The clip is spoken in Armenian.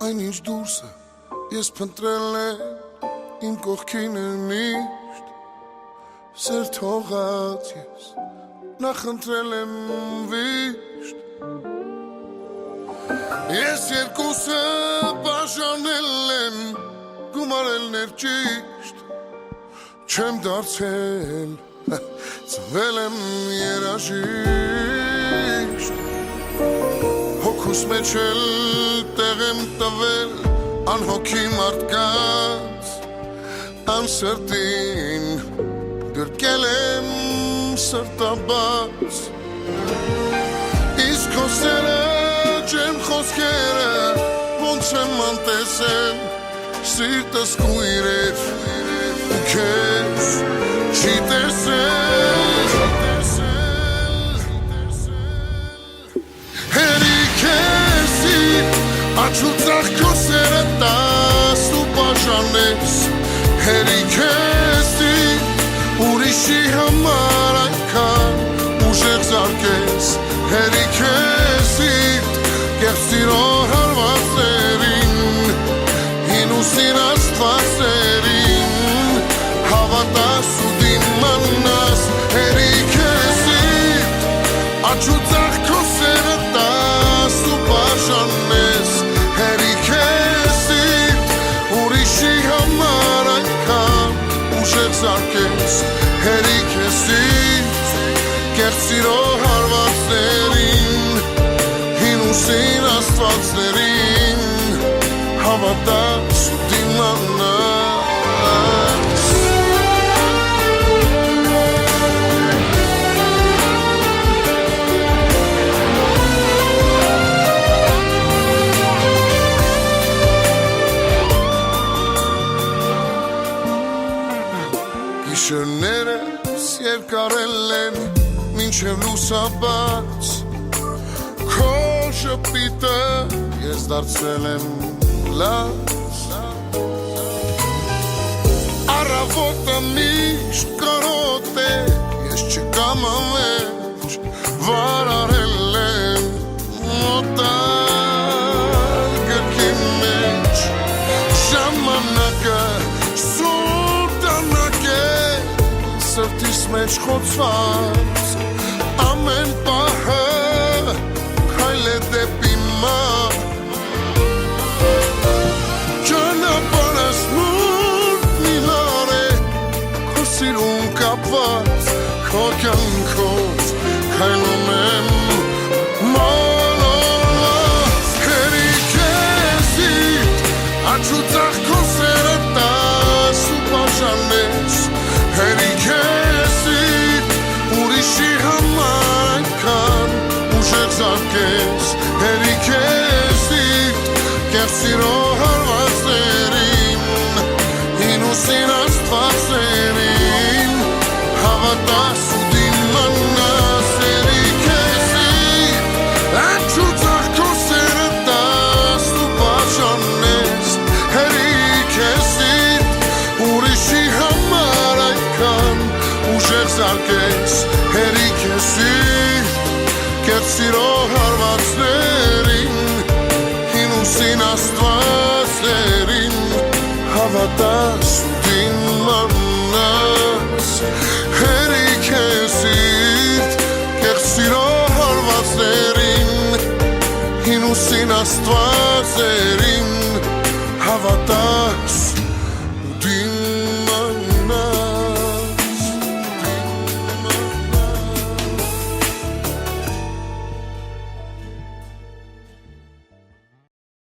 Այնինչ դուրսը ես փնտրել եմ իմ կողքին է միշտ Սեր թողած ես նախընտրել եմ վիշտ Ես երկուսը բաժանել եմ գումարել ներճիշտ Չեմ դարձել ծնվել եմ երաժիշտ Հոգուս մեջ էլ տեղ եմ տվել անհոգի մարդկանց Անսրտին գրկել եմ սրտաբաց Իսկ խոսերը ջերմ խոսքերը ոնց եմ անտեսել Սիրտս կույր էր ու քեզ չի տեսել Հերիք եսի աչու ծաղ սերը տաս ու բաժանես Հերիք եսի ուրիշի համար այնքան ուժեղ զարկես Հերիք եսի կեղծիրո հարվածերին հին ու սին աստվածերին հավատաս ու դիմանաս Հերիք եսի աչու ծաղ սերը տաս ու բաժանես Հերիք եսի ուրիշի համար այնքան ուժեղ զարկես Հերիք եսի կեղծիրո հարվածերին հին ու սին աստվածերին հավատաս ու դիմանաս Գիշերներս երկարել են մինչև լուսաբաց Քո շպիտը ես դարձել եմ լաց Առավոտը միշտ կարոտ է ես չկամ ամեջ վարարել եմ մոտալ գրքի մեջ Ժամանակը Սրտիս մեջ խոցված ամեն պահը քայլ է դեպի մահ Ճանապարհս մութ միլար է քո սիրուն կապված քո կյանքով քայլում եմ մոլորված Հերիք եսի աչու ծաղ քո սերը տաս ու բաժանես Հերիք եսի ուրիշի համար այնքան ուժեղ զարկես Հերիք եսի կեղծիրո հարվածերին հին ու սին աստվածերին հավատաս ու դիմանաս Հերիք եսի աչու ծաղ քո սերը տաս ու բաժանես Հերիք եսի ուրիշի համար ուժեղ զարկես Հերիք եսի կեղծիրո հարվածերին հին ու սին աստվածերին հավատաս ու դիմանաս Հերիք եսի կեղծիրո հարվածերին հին ու սին աստվածերին